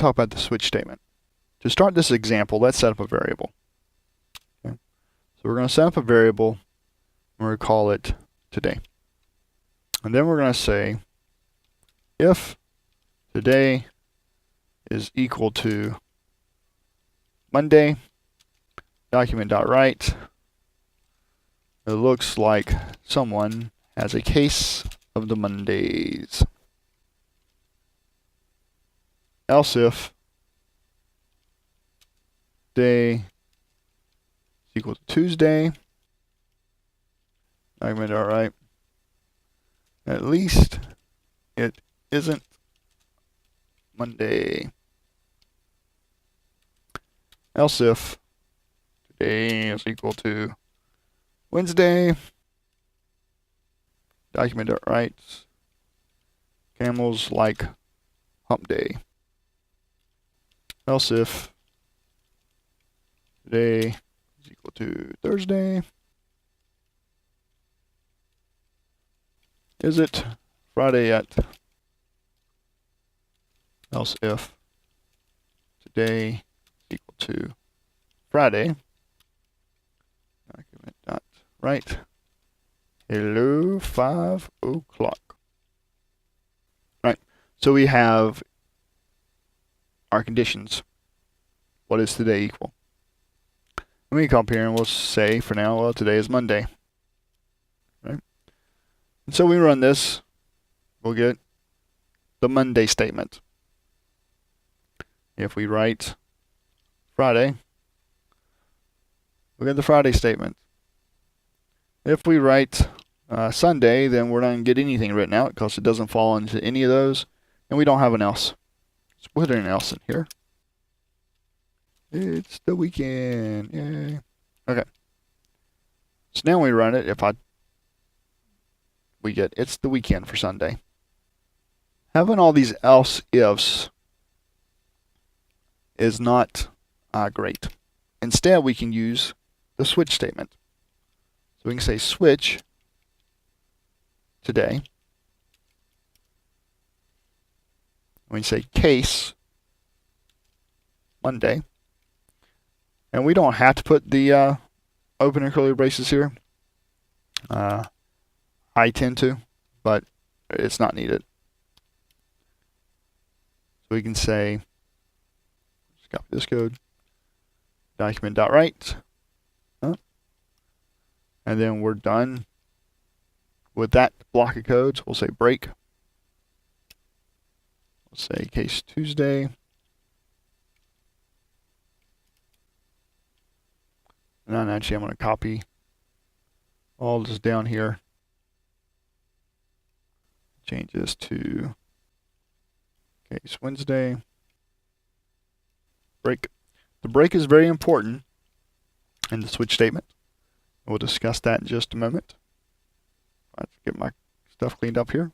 to talk about the switch statement. To start this example, let's set up a variable. Okay. So we're going to set up a variable, and we're going to call it today. And then we're going to say if today is equal to Monday, document.write. It looks like someone has a case of the Mondays. Else if day is equal to Tuesday, document.write. At least it isn't Monday. Else if today is equal to Wednesday, document.write. Camels like hump day. Else if today is equal to Thursday, is it Friday yet? Else if today is equal to Friday, document.write. Hello, 5 o'clock. Right, so we have our conditions. What is today equal? Let me come up here and we'll say for now, well, today is Monday. Right? And so we run this, we'll get the Monday statement. If we write Friday, we'll get the Friday statement. If we write Sunday, then we're not going to get anything written out because it doesn't fall into any of those, and we don't have an else. Let's put an else in here. It's the weekend. Yay. Okay. So now we run it. We get it's the weekend for Sunday. Having all these else ifs is not great. Instead, we can use the switch statement. So we can say switch today. We can say case Monday. And we don't have to put the open and curly braces here. I tend to, but it's not needed. So we can say, let's copy this code, document.write. And then we're done with that block of code. So we'll say break. We'll say case Tuesday. And then actually I'm going to copy all this down here. Change this to case Wednesday. Break. The break is very important in the switch statement. We'll discuss that in just a moment. Let's get my stuff cleaned up here.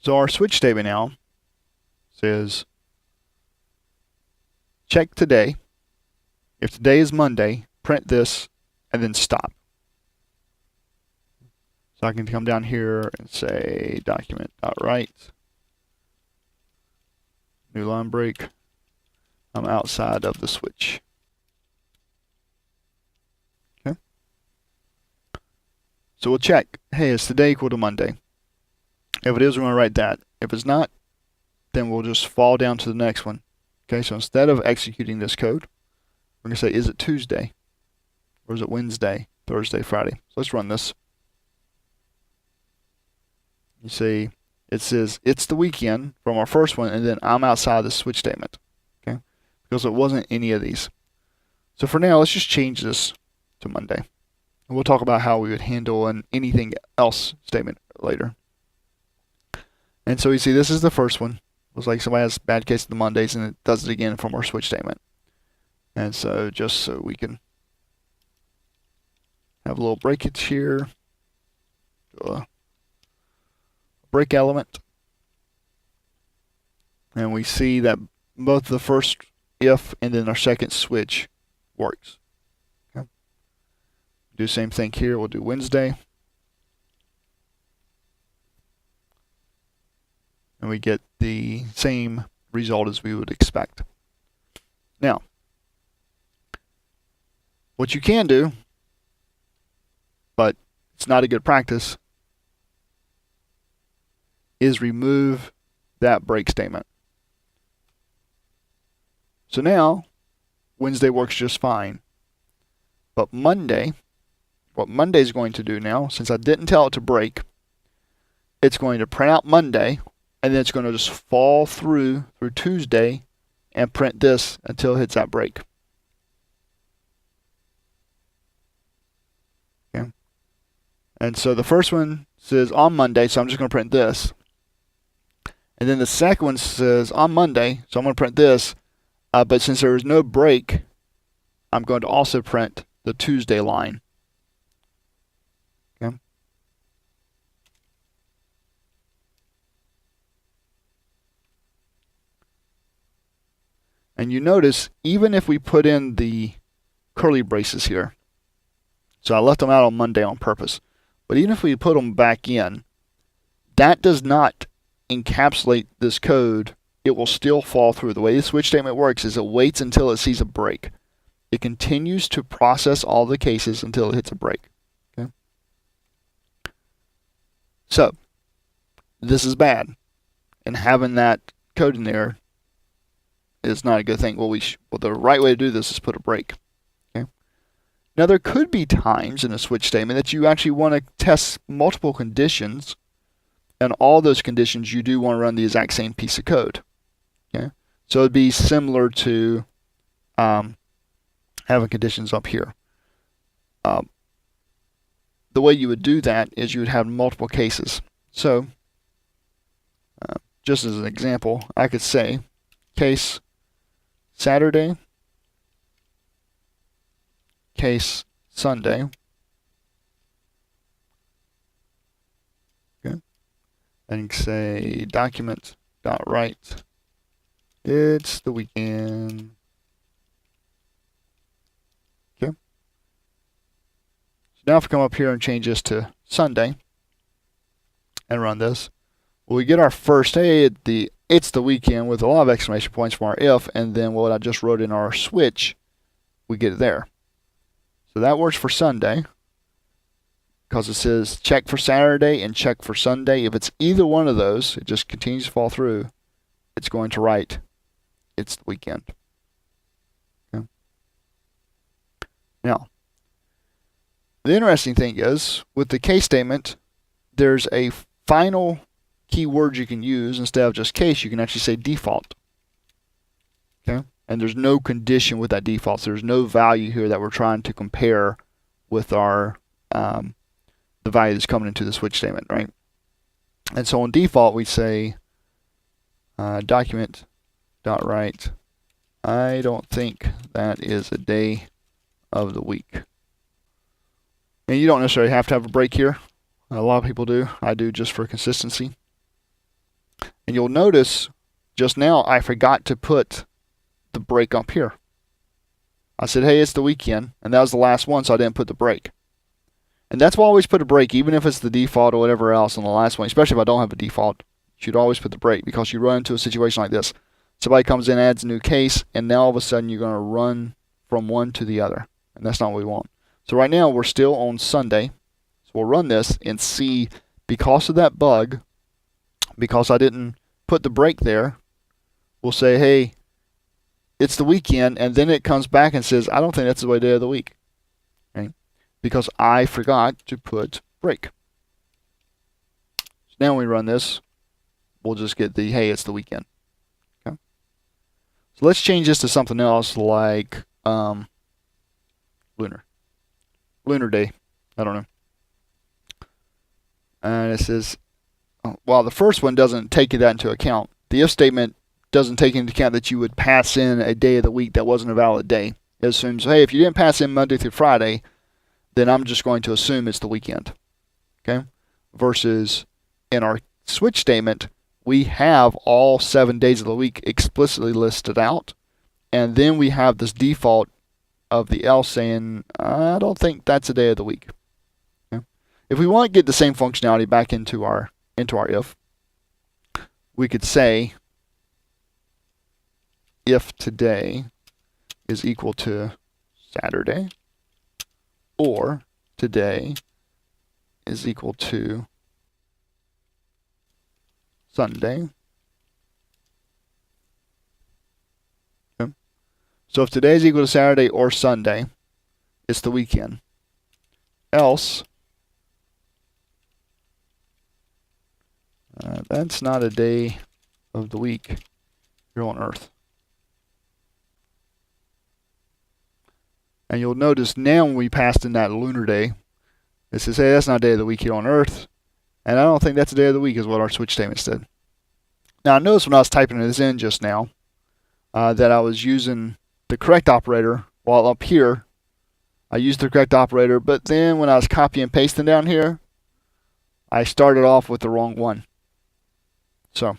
So our switch statement now says check today. If today is Monday, print this and then stop. So I can come down here and say document.write. New line break. I'm outside of the switch. Okay. So we'll check. Hey, is today equal to Monday? If it is, we're going to write that. If it's not, then we'll just fall down to the next one. Okay, so instead of executing this code, we're going to say, is it Tuesday? Or is it Wednesday, Thursday, Friday? So let's run this. You see, it says it's the weekend from our first one, and then I'm outside the switch statement. Okay, because it wasn't any of these. So for now, let's just change this to Monday. And we'll talk about how we would handle an anything else statement later. And so you see, this is the first one. Looks like somebody has a bad case of the Mondays, and it does it again from our switch statement. And so just so we can have a little breakage here. Break element. And we see that both the first if and then our second switch works. Okay. Do the same thing here. We'll do Wednesday. And we get the same result as we would expect. Now, what you can do, but it's not a good practice, is remove that break statement. So now, Wednesday works just fine. But Monday, what Monday is going to do now, since I didn't tell it to break, it's going to print out Monday, and then it's going to just fall through Tuesday and print this until it hits that break. Okay. And so the first one says on Monday, so I'm just going to print this. And then the second one says on Monday, so I'm going to print this. But since there is no break, I'm going to also print the Tuesday line. Okay. And you notice, even if we put in the curly braces here, so I left them out on Monday on purpose, but even if we put them back in, that does not encapsulate this code. It will still fall through. The way the switch statement works is it waits until it sees a break. It continues to process all the cases until it hits a break. Okay? So, this is bad. And having that code in there is not a good thing. Well, the right way to do this is put a break. Okay? Now, there could be times in a switch statement that you actually want to test multiple conditions, and all those conditions you do want to run the exact same piece of code. Okay? So it'd be similar to having conditions up here. The way you would do that is you would have multiple cases. So, just as an example, I could say case Saturday, case Sunday. Okay. And say document.write. It's the weekend. Okay. So now if we come up here and change this to Sunday and run this, we get our first, hey, it's the weekend with a lot of exclamation points from our if, and then what I just wrote in our switch, we get it there. So that works for Sunday, because it says check for Saturday and check for Sunday. If it's either one of those, it just continues to fall through. It's going to write, it's the weekend. Okay. Now, the interesting thing is, with the case statement, there's a final keyword you can use. Instead of just case, you can actually say default. Okay? And there's no condition with that default. So there's no value here that we're trying to compare with our the value that's coming into the switch statement, right? And so on default, we say document.write. I don't think that is a day of the week. And you don't necessarily have to have a break here. A lot of people do. I do just for consistency. And you'll notice just now I forgot to put the break up here. I said, hey, it's the weekend, and that was the last one, so I didn't put the break. And that's why I always put a break, even if it's the default or whatever else on the last one, especially if I don't have a default. You should always put the break, because you run into a situation like this. Somebody comes in, adds a new case, and now all of a sudden you're going to run from one to the other. And that's not what we want. So right now we're still on Sunday. So we'll run this and see, because of that bug, because I didn't put the break there, we'll say, hey, it's the weekend, and then it comes back and says, I don't think that's the day of the week. Okay? Because I forgot to put break. So now when we run this, we'll just get the, hey, it's the weekend. Okay? So let's change this to something else like lunar day. I don't know. And it says, well, the first one doesn't take that into account. The if statement doesn't take into account that you would pass in a day of the week that wasn't a valid day. It assumes, hey, if you didn't pass in Monday through Friday, then I'm just going to assume it's the weekend. Okay? Versus in our switch statement, we have all 7 days of the week explicitly listed out, And then we have this default of the else saying, I don't think that's a day of the week. Okay? If we want to get the same functionality back into our if, we could say if today is equal to Saturday, or today is equal to Sunday. Okay. So if today is equal to Saturday or Sunday, it's the weekend. Else, that's not a day of the week here on Earth. And you'll notice now when we passed in that lunar day, it says, hey, that's not a day of the week here on Earth. And I don't think that's a day of the week is what our switch statement said. Now I noticed when I was typing this in just now that I was using the correct operator, while up here I used the correct operator, but then when I was copying and pasting down here, I started off with the wrong one. So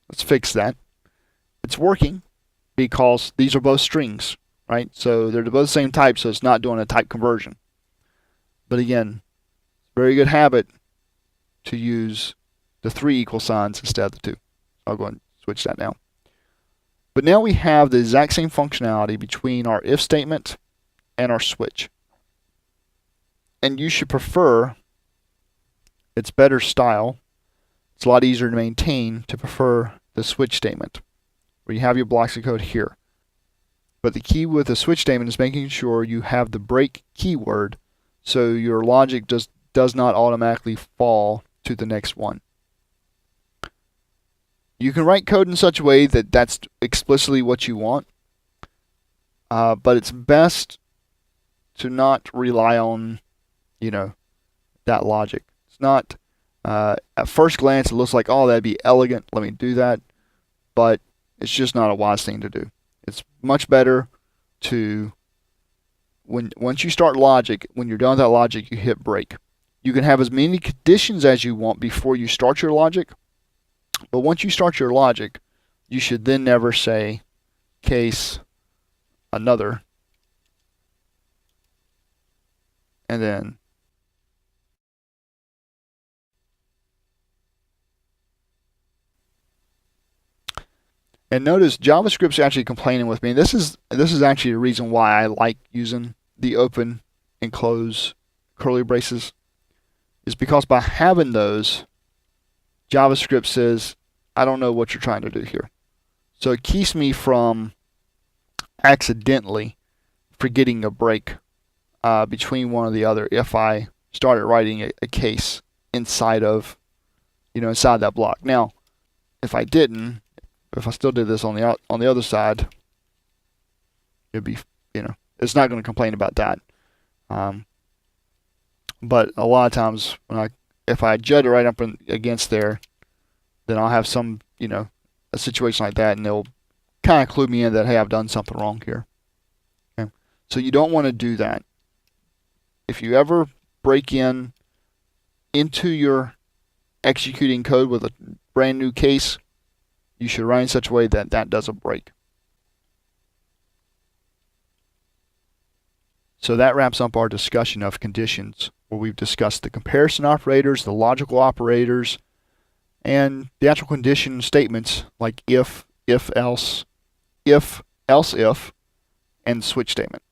let's fix that. It's working because these are both strings, right? So they're both the same type, so it's not doing a type conversion. But again, very good habit to use the 3 equal signs instead of the 2. I'll go ahead and switch that now. But now we have the exact same functionality between our if statement and our switch. And you should prefer, it's better style, it's a lot easier to maintain, to prefer the switch statement, where you have your blocks of code here. But the key with the switch statement is making sure you have the break keyword so your logic does not automatically fall to the next one. You can write code in such a way that that's explicitly what you want, but it's best to not rely on, that logic. It's not, at first glance, it looks like, oh, that'd be elegant, let me do that, but it's just not a wise thing to do. It's much better to, once you start logic, when you're done with that logic, you hit break. You can have as many conditions as you want before you start your logic, but once you start your logic, you should then never say case another, and then notice JavaScript's actually complaining with me. This is actually the reason why I like using the open and close curly braces, is because by having those, JavaScript says, I don't know what you're trying to do here. So it keeps me from accidentally forgetting a break between one or the other if I started writing a case inside of, inside that block. Now, if I didn't, if I still did this on the other side, it'd be, it's not going to complain about that. But a lot of times if I judge it right up against there, then I'll have some, a situation like that, and they'll kind of clue me in that, hey, I've done something wrong here. Okay? So you don't want to do that. If you ever break into your executing code with a brand new case, you should write in such a way that that doesn't break. So that wraps up our discussion of conditions, where we've discussed the comparison operators, the logical operators, and the actual condition statements like if else if, and switch statement.